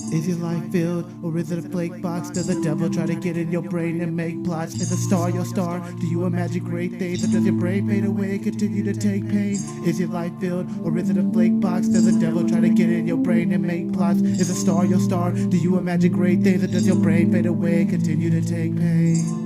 Is your life filled, or is it a flake box? Does the devil try to get in your brain and make plots? Is the star your star? Do you imagine great things, or does your brain fade away and continue to take pain? Is your life filled, or is it a flake box? Does the devil try to get in your brain and make plots? Is the star your star? Do you imagine great things, or does your brain fade away and continue to take pain?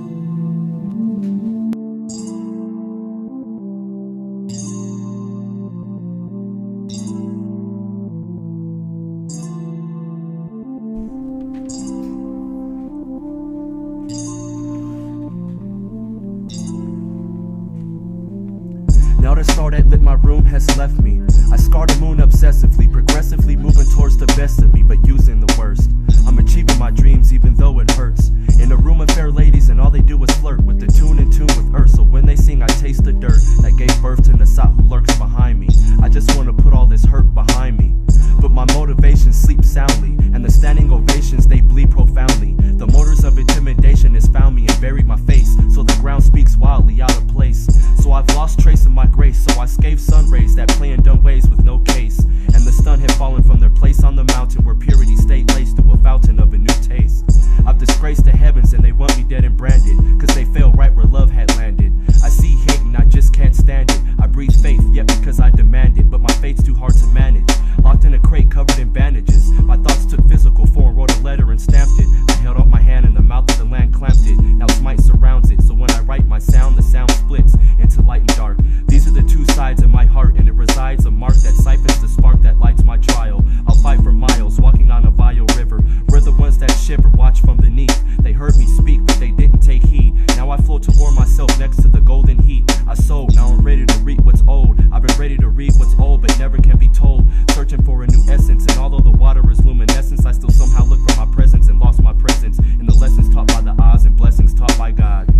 Now the star that lit my room has left me. I scar the moon obsessively, progressively moving towards the best of me, but using the worst. I'm achieving my dreams even though it hurts. In a room of fair ladies and all they do is flirt with the tune in tune with earth. So when they sing I taste the dirt that gave birth to Nasat who lurks behind me. I just want to put all this hurt behind me. But my motivation sleeps soundly, and the standing ovations they bleed profoundly. The motors of intimidation has found me and buried my face, so the ground speaks wildly out of place. So I've lost trace of my grace, so I scathe sun rays that play in dumb ways with no case. And the stun had fallen from their place on the mountain where purity stayed laced through a fountain of a new taste. I've disgraced the heavens and they want me dead and branded, cause they fell right where love had landed. I see hate and I just can't stand it. I breathe faith, yet because I demand it, but my fate's too hard to manage. Locked in a crate covered in bandages, my thoughts took physical form, wrote a letter and stamped it. I held up my hand and the mouth of the land clamped it. Now smite surrounds it, so when I write my sound, the sound splits into light and dark. These are the two sides of my heart, and it resides a mark that siphons the spark that lights my trial. I'll fight for miles, walking on a vile river. We're the ones that shiver, watch from beneath. They heard me speak, but they didn't take heed. Now I float to warm myself next to the golden heat. I sowed, now I'm ready to reap what's old. I've been ready to read what's old, but never can be told. Searching for a new essence, and although the water is luminescence, I still somehow look for my presence and lost my presence in the lessons taught by the odds and blessings taught by God.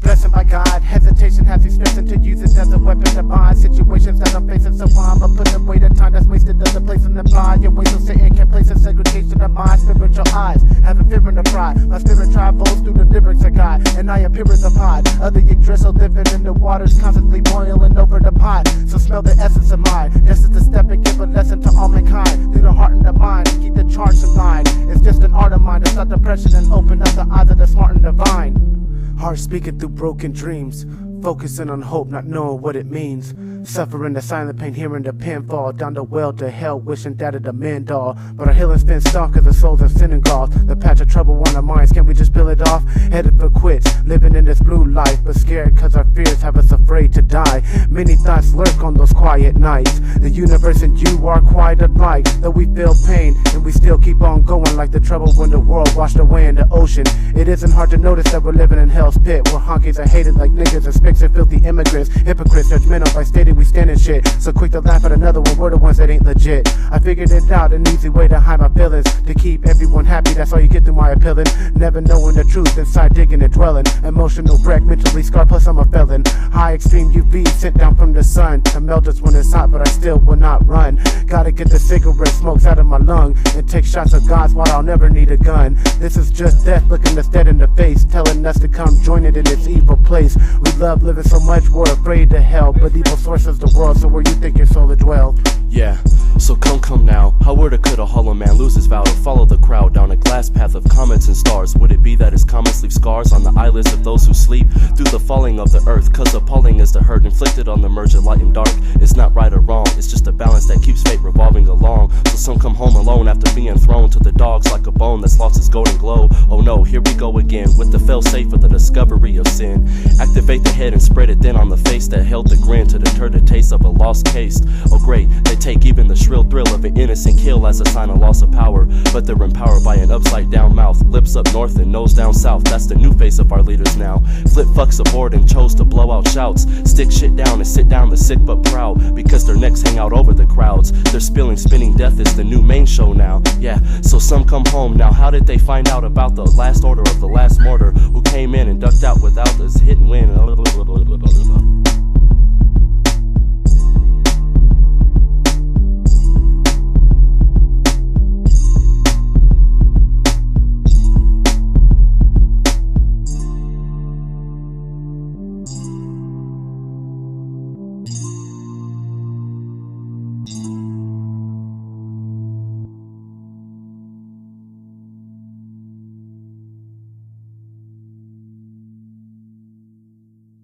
Blessed by God, hesitation has me stressing to use it as a weapon to bind situations that I'm facing, so I'm putting away the time that's wasted as a place in the mind. Your ways of Satan can't place a segregation of my spiritual eyes. Having fear and the pride, my spirit travels through the lyrics of God, and I appear as a pod. Other you drizzle living in the waters, constantly boiling over the pot. So smell the essence of mine. This is the step and give a lesson to all mankind. Through the heart and the mind, keep the charge in line. It's just an art of mine to stop depression and open up the eyes of the smart and divine. Heart speaking through broken dreams, focusing on hope, not knowing what it means. Suffering the silent pain, hearing the pen fall down the well to hell, wishing that it'd amend all. But our healing's been stuck cause the souls have sin and gauze. The patch of trouble on our minds, can we just peel it off? Headed for quits, living in this blue life, but scared cause our fears have us afraid to die. Many thoughts lurk on those quiet nights. The universe and you are quite alike, though we feel pain and we still keep on going, like the trouble when the world washed away in the ocean. It isn't hard to notice that we're living in hell's pit, where honkies are hated like niggas and spics and filthy immigrants. Hypocrites judgmental by stating we stand in shit, so quick to laugh at another when we're the ones that ain't legit. I figured it out, an easy way to hide my feelings, to keep everyone happy, that's all you get through my appealing. Never knowing the truth, inside digging and dwelling. Emotional wreck, mentally scarred, plus I'm a felon. High extreme UV sent down from the sun to melt us when it's hot, but I still will not run. Gotta get the cigarette smokes out of my lung and take shots of God's while I'll never need a gun. This is just death looking us dead in the face, telling us to come join it in its evil place. We love living so much, we're afraid to hell, but evil sources the world, so where you think your soul will dwell. Yeah, so come now. How would or could a hollow man lose his vow to follow the crowd down a glass path of comets and stars? Would it be that his comets leave scars on the eyelids of those who sleep through the falling of the earth? Cause appalling is the hurt inflicted on the merge of light and dark. It's not right or wrong, it's just a balance that keeps fate revolving along. So some come home alone after being thrown to the dogs like a bone that's lost its golden glow. Oh no, here we go again with the fail-safe of the discovery of sin. Activate the head and spread it then on the face that held the grin to deter the taste of a lost case. Oh great, they take even the shrill thrill of an innocent kill as a sign of loss of power, but they're empowered by an upside down mouth, lips up north and nose down south. That's the new face of our leaders now. Flip fucks aboard and chose to blow out shouts, stick shit down and sit down the sick but proud, because their necks hang out over the crowds. They're spinning death is the new main show now. Yeah, so some come home now. How did they find out about the last order of the last mortar, who came in and ducked out without this hit and win?